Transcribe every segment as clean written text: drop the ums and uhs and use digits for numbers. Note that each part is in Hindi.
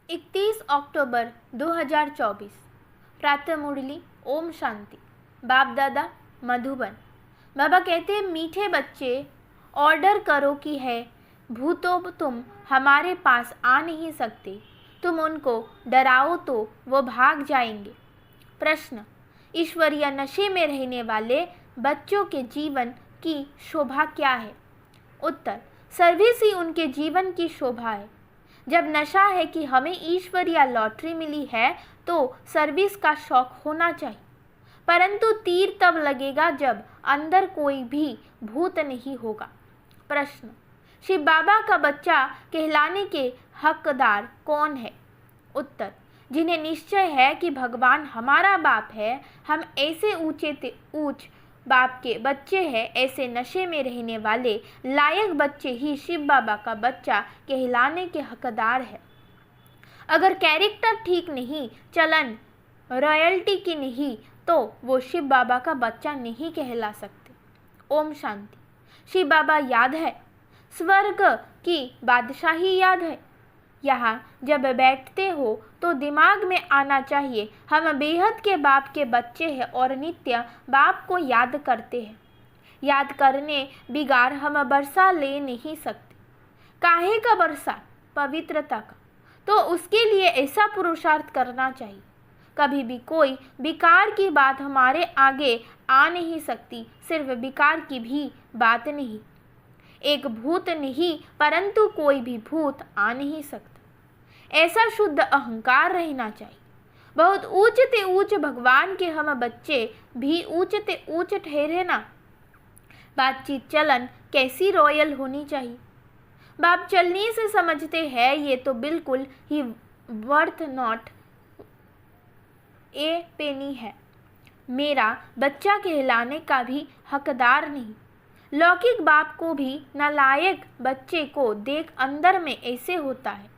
31 अक्टूबर 2024। प्रातः मुरली। ओम शांति। बाप दादा मधुबन। बाबा कहते हैं, मीठे बच्चे, ऑर्डर करो कि है भूतों तुम हमारे पास आ नहीं सकते, तुम उनको डराओ तो वो भाग जाएंगे। प्रश्न, ईश्वरीय नशे में रहने वाले बच्चों के जीवन की शोभा क्या है? उत्तर, सर्विस ही उनके जीवन की शोभा है। जब नशा है कि हमें ईश्वरीय लॉटरी मिली है तो सर्विस का शौक होना चाहिए, परंतु तीर तब लगेगा जब अंदर कोई भी भूत नहीं होगा। प्रश्न, शिव बाबा का बच्चा कहलाने के हकदार कौन है? उत्तर, जिन्हें निश्चय है कि भगवान हमारा बाप है, हम ऐसे ऊंच बाप के बच्चे हैं, ऐसे नशे में रहने वाले लायक बच्चे ही शिव बाबा का बच्चा कहलाने के हकदार है। अगर कैरेक्टर ठीक नहीं, चलन रॉयल्टी की नहीं, तो वो शिव बाबा का बच्चा नहीं कहला सकते। ओम शांति। शिव बाबा याद है, स्वर्ग की बादशाही याद है। यहाँ जब बैठते हो तो दिमाग में आना चाहिए, हम बेहद के बाप के बच्चे हैं और नित्य बाप को याद करते हैं। याद करने बिगाड़ हम बरसा ले नहीं सकते। काहे का बरसा? पवित्रता का। तो उसके लिए ऐसा पुरुषार्थ करना चाहिए। कभी भी कोई विकार की बात हमारे आगे आ नहीं सकती, सिर्फ विकार की भी बात नहीं। एक भूत नहीं, परंतु कोई भी भूत आ नहीं सकता। ऐसा शुद्ध अहंकार रहना चाहिए। बहुत ऊंचते ऊंच भगवान के हम बच्चे भी ऊंचते ऊंच ठहरे ना। बातचीत चलन कैसी रॉयल होनी चाहिए? बाप चलने से समझते हैं ये तो बिल्कुल ही वर्थ नॉट ए पेनी है। मेरा बच्चा कहलाने का भी हकदार नहीं। लौकिक बाप को भी नालायक बच्चे को देख अंदर में ऐसे होता है,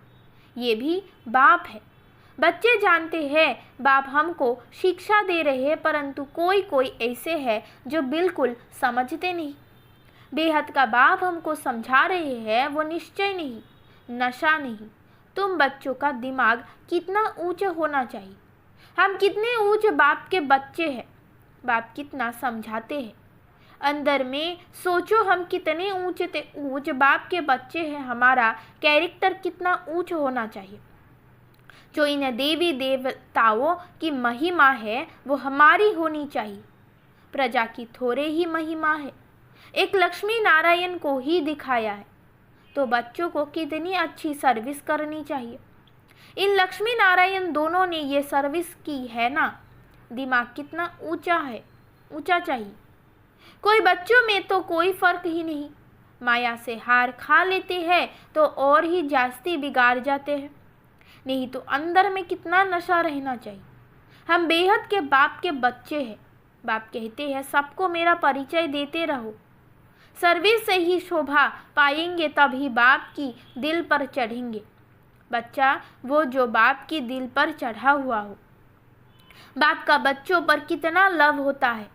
ये भी बाप है। बच्चे जानते हैं बाप हमको शिक्षा दे रहे हैं, परंतु कोई कोई ऐसे है जो बिल्कुल समझते नहीं। बेहद का बाप हमको समझा रहे हैं, वो निश्चय नहीं, नशा नहीं। तुम बच्चों का दिमाग कितना ऊंचा होना चाहिए। हम कितने ऊंच बाप के बच्चे हैं, बाप कितना समझाते हैं। अंदर में सोचो, हम कितने ऊंच बाप के बच्चे हैं। हमारा कैरेक्टर कितना ऊंच होना चाहिए। जो इन देवी देवताओं की महिमा है वो हमारी होनी चाहिए। प्रजा की थोड़े ही महिमा है, एक लक्ष्मी नारायण को ही दिखाया है, तो बच्चों को कितनी अच्छी सर्विस करनी चाहिए। इन लक्ष्मी नारायण दोनों ने ये सर्विस की है ना। दिमाग कितना ऊंचा है, ऊंचा चाहिए। कोई बच्चों में तो कोई फर्क ही नहीं। माया से हार खा लेते हैं तो और ही जास्ती बिगाड़ जाते हैं। नहीं तो अंदर में कितना नशा रहना चाहिए। हम बेहद के बाप के बच्चे हैं। बाप कहते हैं, सबको मेरा परिचय देते रहो। सर्विस से ही शोभा पाएंगे, तभी बाप की दिल पर चढ़ेंगे। बच्चा वो जो बाप की दिल पर चढ़ा हुआ हो। बाप का बच्चों पर कितना लव होता है।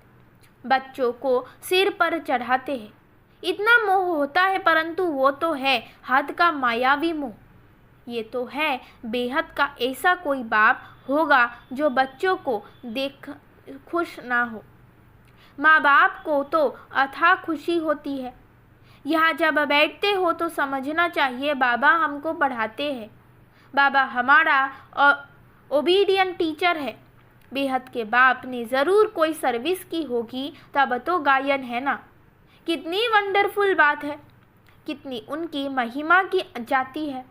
बच्चों को सिर पर चढ़ाते हैं। इतना मोह होता है, परंतु वो तो है हद का मायावी मोह। ये तो है बेहद का। ऐसा कोई बाप होगा जो बच्चों को देख खुश ना हो। माँ बाप को तो अथाह खुशी होती है। यहाँ जब बैठते हो तो समझना चाहिए बाबा हमको पढ़ाते हैं। बाबा हमारा ओबीडियंट टीचर है। बेहद के बाप ने ज़रूर कोई सर्विस की होगी, तब तो गायन है ना। कितनी वंडरफुल बात है, कितनी उनकी महिमा की जाती है।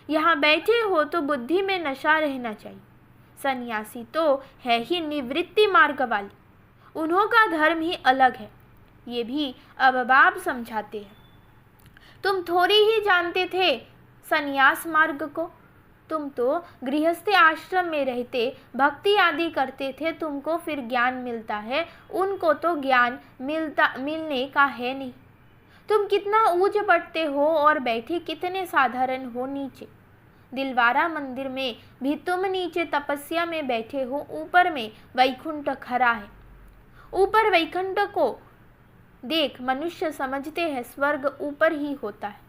यहाँ बैठे हो तो बुद्धि में नशा रहना चाहिए। सन्यासी तो है ही निवृत्ति मार्ग वाली, उन्हों का धर्म ही अलग है। ये भी अब बाप समझाते हैं। तुम थोड़ी ही जानते थे सन्यास मार्ग को। तुम तो गृहस्थी आश्रम में रहते भक्ति आदि करते थे, तुमको फिर ज्ञान मिलता है। उनको तो ज्ञान मिलने का है नहीं। तुम कितना ऊंच पढ़ते हो और बैठे कितने साधारण हो नीचे। दिलवारा मंदिर में भी तुम नीचे तपस्या में बैठे हो, ऊपर में वैकुंठ खड़ा है। ऊपर वैकुंठ को देख मनुष्य समझते हैं स्वर्ग ऊपर ही होता है।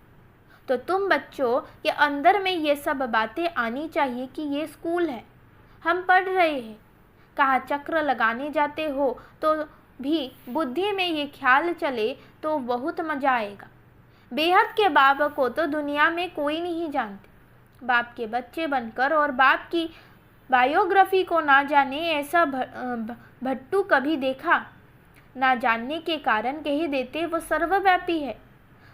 तो तुम बच्चों के अंदर में ये सब बातें आनी चाहिए कि ये स्कूल है, हम पढ़ रहे हैं। कहाँ चक्र लगाने जाते हो तो भी बुद्धि में ये ख्याल चले तो बहुत मज़ा आएगा। बेहद के बाप को तो दुनिया में कोई नहीं जानते। बाप के बच्चे बनकर और बाप की बायोग्राफी को ना जाने ऐसा भट्टू कभी देखा? ना जानने के कारण कह देते वो सर्वव्यापी है।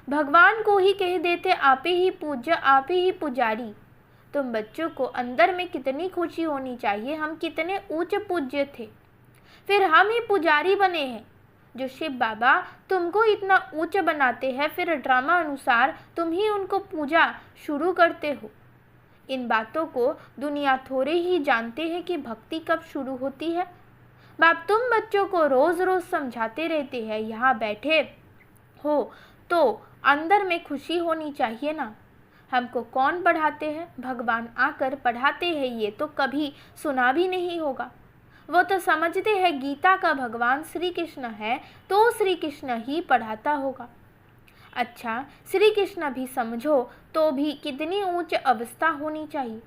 भगवान को ही कह देते आपे ही पूज्य, आपे ही पुजारी। तुम बच्चों को अंदर में कितनी खुशी होनी चाहिए, हम कितने ऊंच पूज्य थे, फिर हम ही पुजारी बने हैं। जो शिव बाबा तुमको इतना ऊंच बनाते हैं, फिर ड्रामा अनुसार तुम ही उनको पूजा शुरू करते हो। इन बातों को दुनिया थोड़े ही जानते हैं कि भक्ति कब शुरू होती है। बाप तुम बच्चों को रोज़ रोज़ समझाते रहते हैं, यहाँ बैठे हो तो अंदर में खुशी होनी चाहिए ना। हमको कौन पढ़ाते हैं? भगवान आकर पढ़ाते हैं, ये तो कभी सुना भी नहीं होगा। वो तो समझते हैं गीता का भगवान श्री कृष्ण है, तो श्री कृष्ण ही पढ़ाता होगा। अच्छा, श्री कृष्ण भी समझो तो भी कितनी ऊंच अवस्था होनी चाहिए।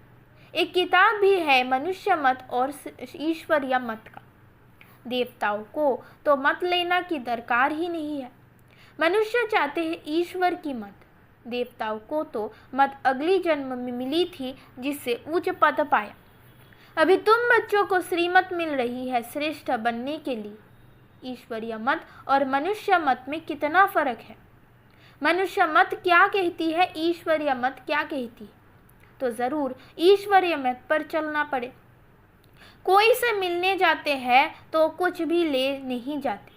एक किताब भी है मनुष्य मत और ईश्वरीय मत का। देवताओं को तो मत लेना की दरकार ही नहीं है। मनुष्य चाहते हैं ईश्वर की मत। देवताओं को तो मत अगली जन्म में मिली थी जिससे उच्च पद पाया। अभी तुम बच्चों को श्रीमत मिल रही है श्रेष्ठ बनने के लिए। ईश्वरीय मत और मनुष्य मत में कितना फर्क है। मनुष्य मत क्या कहती है, ईश्वरीय मत क्या कहती है, तो ज़रूर ईश्वरीय मत पर चलना पड़े। कोई से मिलने जाते हैं तो कुछ भी ले नहीं जाते,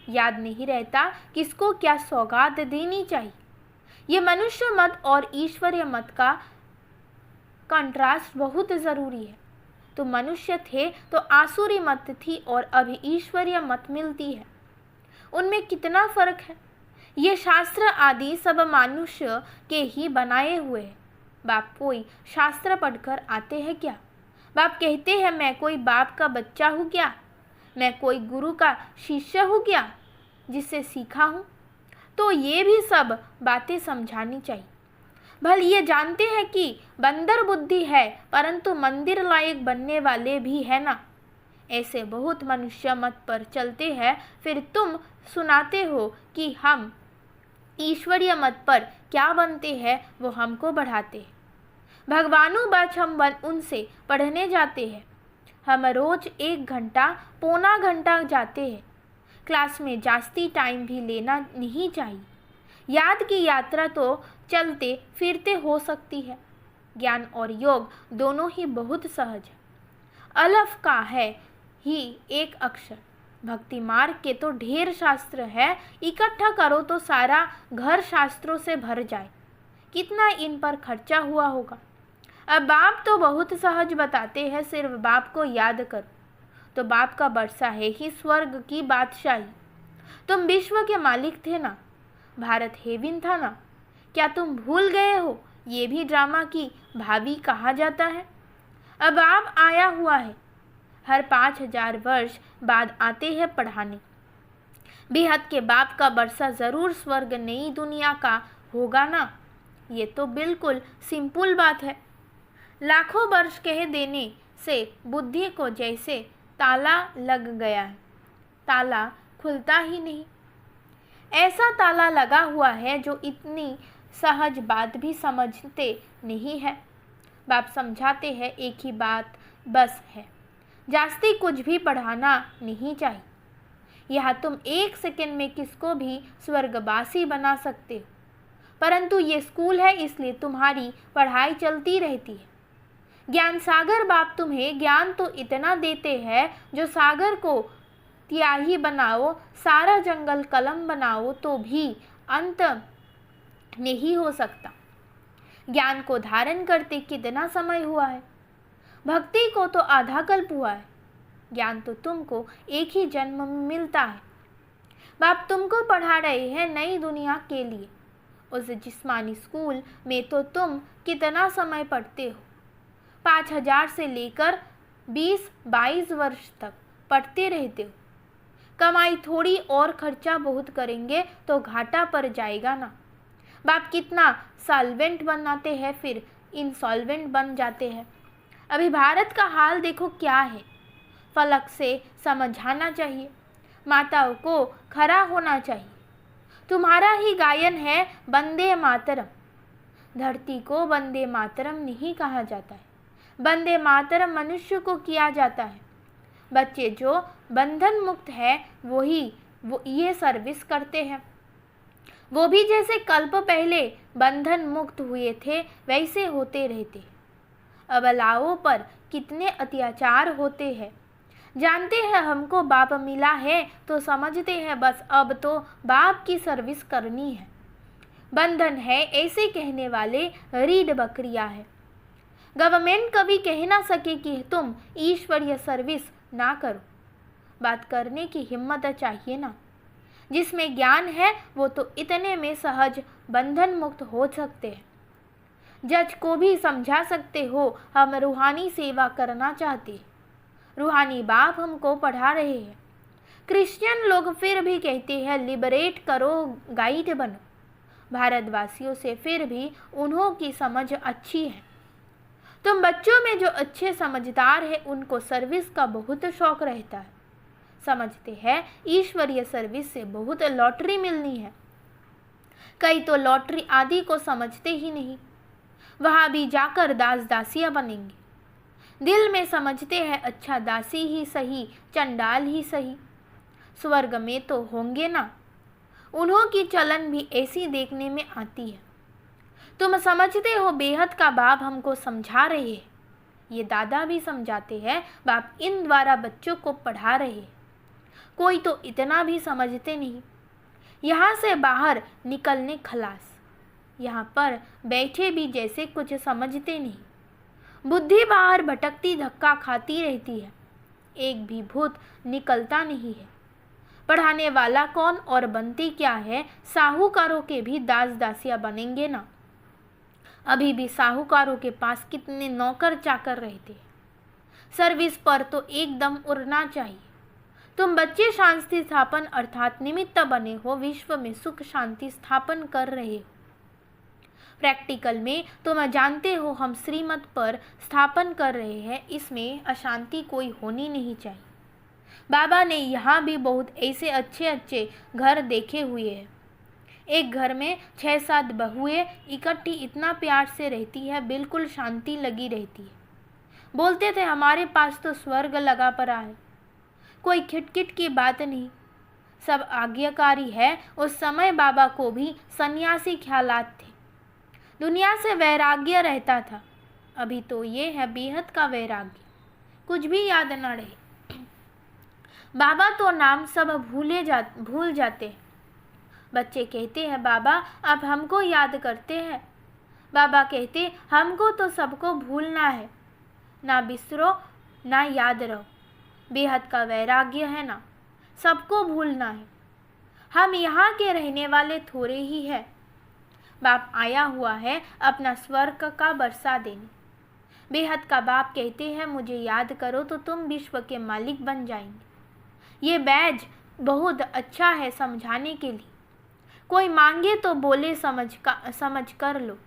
याद नहीं रहता किसको क्या सौगात देनी चाहिए। ये मनुष्य मत और ईश्वरीय मत का कंट्रास्ट बहुत ज़रूरी है। तो मनुष्य थे तो आसुरी मत थी और अभी ईश्वरीय मत मिलती है, उनमें कितना फ़र्क है। ये शास्त्र आदि सब मनुष्य के ही बनाए हुए हैं। बाप कोई शास्त्र पढ़कर आते हैं क्या? बाप कहते हैं मैं कोई बाप का बच्चा हूँ क्या? मैं कोई गुरु का शिष्य हूँ क्या जिससे सीखा हूँ? तो ये भी सब बातें समझानी चाहिए। भले ये जानते हैं कि बंदर बुद्धि है, परंतु मंदिर लायक बनने वाले भी है ना। ऐसे बहुत मनुष्य मत पर चलते हैं, फिर तुम सुनाते हो कि हम ईश्वरीय मत पर क्या बनते हैं, वो हमको बढ़ाते हैं। भगवानों बाच हम उनसे पढ़ने जाते हैं। हम रोज 1 घंटा पौना घंटा जाते हैं। क्लास में जास्ती टाइम भी लेना नहीं चाहिए। याद की यात्रा तो चलते फिरते हो सकती है। ज्ञान और योग दोनों ही बहुत सहज है। अलफ का है ही एक अक्षर। भक्ति मार्ग के तो ढेर शास्त्र है, इकट्ठा करो तो सारा घर शास्त्रों से भर जाए। कितना इन पर खर्चा हुआ होगा। अब बाप तो बहुत सहज बताते हैं, सिर्फ बाप को याद करो तो बाप का बरसा है ही स्वर्ग की बादशाही। तुम विश्व के मालिक थे ना, भारत हेविन था ना, क्या तुम भूल गए हो? ये भी ड्रामा की भाभी कहा जाता है। अब आप आया हुआ है, हर 5000 वर्ष बाद आते हैं पढ़ाने। बेहद के बाप का बरसा ज़रूर स्वर्ग नई दुनिया का होगा ना। ये तो बिल्कुल सिंपल बात है। लाखों वर्ष कह देने से बुद्धि को जैसे ताला लग गया है, ताला खुलता ही नहीं। ऐसा ताला लगा हुआ है जो इतनी सहज बात भी समझते नहीं है। बाप समझाते हैं एक ही बात बस है, जास्ती कुछ भी पढ़ाना नहीं चाहिए। यह तुम 1 सेकंड में किसको भी स्वर्गवासी बना सकते हो, परंतु ये स्कूल है इसलिए तुम्हारी पढ़ाई चलती रहती है। ज्ञान सागर बाप तुम्हें ज्ञान तो इतना देते हैं जो सागर को स्याही बनाओ, सारा जंगल कलम बनाओ तो भी अंत नहीं हो सकता। ज्ञान को धारण करते कितना समय हुआ है, भक्ति को तो आधा कल्प हुआ है। ज्ञान तो तुमको एक ही जन्म में मिलता है। बाप तुमको पढ़ा रहे हैं नई दुनिया के लिए। उस जिस्मानी स्कूल में तो तुम कितना समय पढ़ते हो, 5000 से लेकर 20-22 वर्ष तक पढ़ते रहते हो। कमाई थोड़ी और खर्चा बहुत करेंगे तो घाटा पड़ जाएगा ना। बाप कितना सॉल्वेंट बनाते हैं फिर इंसॉल्वेंट बन जाते हैं। अभी भारत का हाल देखो क्या है। फलक से समझाना चाहिए, माताओं को खड़ा होना चाहिए। तुम्हारा ही गायन है वंदे मातरम। धरती को वंदे मातरम नहीं कहा जाता है, वंदे मातरम मनुष्य को किया जाता है। बच्चे जो बंधन मुक्त है वो ये सर्विस करते हैं। वो भी जैसे कल्प पहले बंधन मुक्त हुए थे वैसे होते रहते। अबलाओं पर कितने अत्याचार होते हैं। जानते हैं हमको बाप मिला है तो समझते हैं बस अब तो बाप की सर्विस करनी है। बंधन है ऐसे कहने वाले रीढ़ बकरियां है। गवर्नमेंट कभी कह ना सके कि तुम ईश्वरीय सर्विस ना करो। बात करने की हिम्मत चाहिए ना। जिसमें ज्ञान है वो तो इतने में सहज बंधन मुक्त हो सकते हैं। जज को भी समझा सकते हो हम रूहानी सेवा करना चाहते हैं। रूहानी बाप हमको पढ़ा रहे हैं। क्रिश्चियन लोग फिर भी कहते हैं लिबरेट करो, गाइड बनो। भारतवासियों से फिर भी उन्हों की समझ अच्छी है। तुम बच्चों में जो अच्छे समझदार है उनको सर्विस का बहुत शौक रहता है। समझते हैं ईश्वरीय सर्विस से बहुत लॉटरी मिलनी है। कई तो लॉटरी आदि को समझते ही नहीं, वहाँ भी जाकर दास दासियाँ बनेंगे। दिल में समझते हैं अच्छा दासी ही सही, चंडाल ही सही, स्वर्ग में तो होंगे ना। उन्हों की चलन भी ऐसी देखने में आती है। तुम समझते हो बेहद का बाप हमको समझा रहे हैं। ये दादा भी समझाते हैं, बाप इन द्वारा बच्चों को पढ़ा रहे हैं। कोई तो इतना भी समझते नहीं। यहाँ से बाहर निकलने खलास, यहाँ पर बैठे भी जैसे कुछ समझते नहीं। बुद्धि बाहर भटकती धक्का खाती रहती है, एक भी भूत निकलता नहीं है। पढ़ाने वाला कौन और बनती क्या है। साहूकारों के भी दास दासियां बनेंगे ना। अभी भी साहूकारों के पास कितने नौकर चाकर रहते हैं। सर्विस पर तो एकदम उड़ना चाहिए। तुम बच्चे शांति स्थापन अर्थात निमित्त बने हो, विश्व में सुख शांति स्थापन कर रहे हो। प्रैक्टिकल में तुम जानते हो हम श्रीमत पर स्थापन कर रहे हैं, इसमें अशांति कोई होनी नहीं चाहिए। बाबा ने यहाँ भी बहुत ऐसे अच्छे अच्छे घर देखे हुए हैं। एक घर में 6-7 बहुएं इकट्ठी इतना प्यार से रहती है, बिल्कुल शांति लगी रहती है। बोलते थे हमारे पास तो स्वर्ग लगा पड़ा है। कोई खिटखिट की बात नहीं, सब आज्ञाकारी है। उस समय बाबा को भी सन्यासी ख्यालात थे, दुनिया से वैराग्य रहता था। अभी तो ये है बेहद का वैराग्य, कुछ भी याद न रहे। बाबा तो नाम सब भूल जाते हैं। बच्चे कहते हैं बाबा अब हमको याद करते हैं। बाबा कहते हमको तो सबको भूलना है, ना बिसरो ना याद रहो। बेहद का वैराग्य है ना, सबको भूलना है। हम यहाँ के रहने वाले थोड़े ही हैं। बाप आया हुआ है अपना स्वर्ग का बरसा देने। बेहद का बाप कहते हैं मुझे याद करो तो तुम विश्व के मालिक बन जाएंगे। ये बैज बहुत अच्छा है समझाने के लिए। कोई मांगे तो बोले समझ कर लो।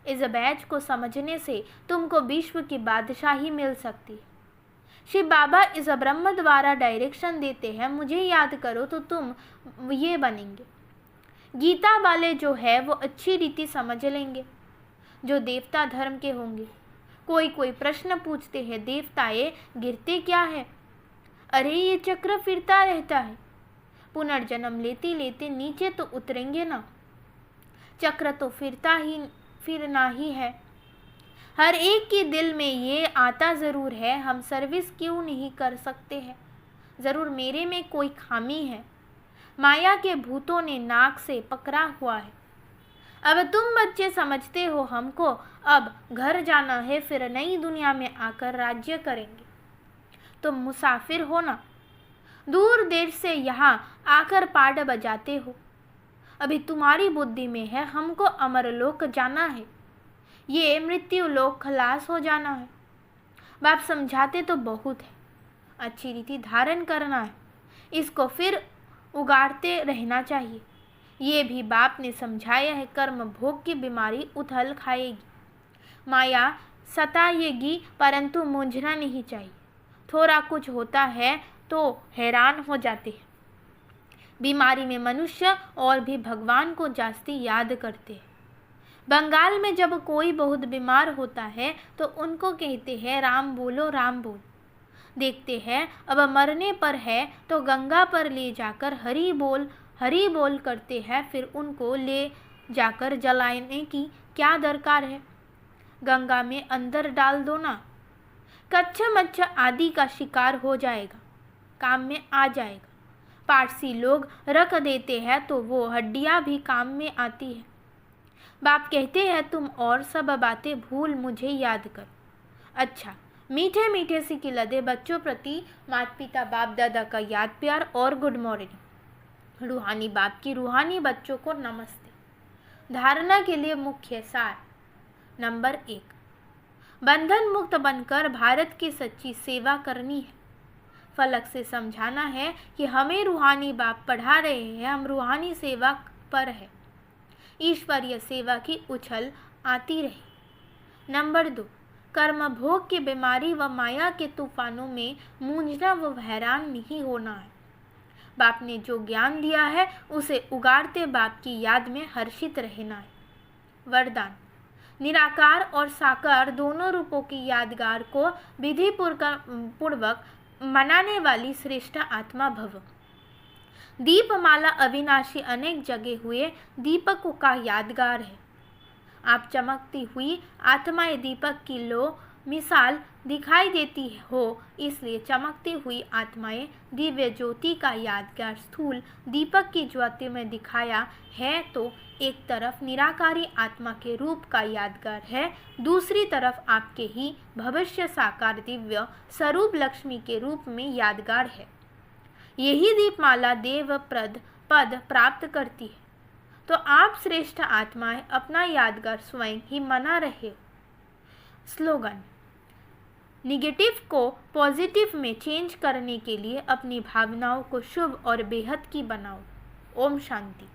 इस बैज को समझने से तुमको विश्व की बादशाही मिल सकती है। शिव बाबा इस ब्रह्म द्वारा डायरेक्शन देते हैं, मुझे याद करो तो तुम ये बनेंगे। गीता वाले जो है वो अच्छी रीति समझ लेंगे, जो देवता धर्म के होंगे। कोई प्रश्न पूछते हैं देवताएं गिरते क्या है। अरे ये चक्र फिरता रहता है, पुनर्जन्म लेते लेते नीचे तो उतरेंगे ना। चक्र तो फिरना ही है। हर एक के दिल में ये आता ज़रूर है हम सर्विस क्यों नहीं कर सकते हैं। ज़रूर मेरे में कोई खामी है, माया के भूतों ने नाक से पकड़ा हुआ है। अब तुम बच्चे समझते हो हमको अब घर जाना है, फिर नई दुनिया में आकर राज्य करेंगे। तुम मुसाफिर हो ना, दूर देश से यहाँ आकर पाट बजाते हो। अभी तुम्हारी बुद्धि में है हमको अमरलोक जाना है, ये मृत्यु लोक खलास हो जाना है। बाप समझाते तो बहुत है, अच्छी रीति धारण करना है, इसको फिर उगाड़ते रहना चाहिए। ये भी बाप ने समझाया है। कर्म भोग की बीमारी उथल खाएगी, माया सताएगी, परंतु मूंझना नहीं चाहिए। थोड़ा कुछ होता है तो हैरान हो जाते हैं। बीमारी में मनुष्य और भी भगवान को जास्ती याद करते हैं। बंगाल में जब कोई बहुत बीमार होता है तो उनको कहते हैं राम बोलो राम बोलो। देखते हैं अब मरने पर है तो गंगा पर ले जाकर हरि बोल करते हैं। फिर उनको ले जाकर जलाने की क्या दरकार है, गंगा में अंदर डाल दो ना। कच्चा मच्छा आदि का शिकार हो जाएगा, काम में आ जाएगा। पारसी लोग रख देते हैं तो वो हड्डियां भी काम में आती है। बाप कहते हैं तुम और सब बातें भूल मुझे याद करो। अच्छा, मीठे मीठे सी किलदे बच्चों प्रति माता पिता बाप दादा का याद प्यार और गुड मॉर्निंग। रूहानी बाप की रूहानी बच्चों को नमस्ते। धारणा के लिए मुख्य सार। नंबर 1, बंधन मुक्त बनकर भारत की सच्ची सेवा करनी है। फलक से समझाना है कि हमें रूहानी बाप पढ़ा रहे हैं, हम रूहानी सेवा पर है। ईश्वरीय सेवा की उछल आती रहे। नंबर 2, कर्म भोग की बीमारी व माया के तूफानों में मूंझना व हैरान नहीं होना है। बाप ने जो ज्ञान दिया है उसे उगाड़ते बाप की याद में हर्षित रहना है। वरदान, निराकार और साकार दोनों रूपों की यादगार को विधि पूर्वक मनाने वाली श्रेष्ठ आत्मा भव। दीपमाला अविनाशी अनेक जगे हुए दीपकों का यादगार है। आप चमकती हुई आत्माएं दीपक की लो मिसाल दिखाई देती हो, इसलिए चमकती हुई आत्माएं दिव्य ज्योति का यादगार स्थूल दीपक की ज्योति में दिखाया है। तो एक तरफ निराकारी आत्मा के रूप का यादगार है, दूसरी तरफ आपके ही भविष्य साकार दिव्य स्वरूप लक्ष्मी के रूप में यादगार है। यही दीपमाला देव पद प्राप्त करती है। तो आप श्रेष्ठ आत्माएं अपना यादगार स्वयं ही मना रहे हो। स्लोगन, निगेटिव को पॉजिटिव में चेंज करने के लिए अपनी भावनाओं को शुभ और बेहद की बनाओ। ओम शांति।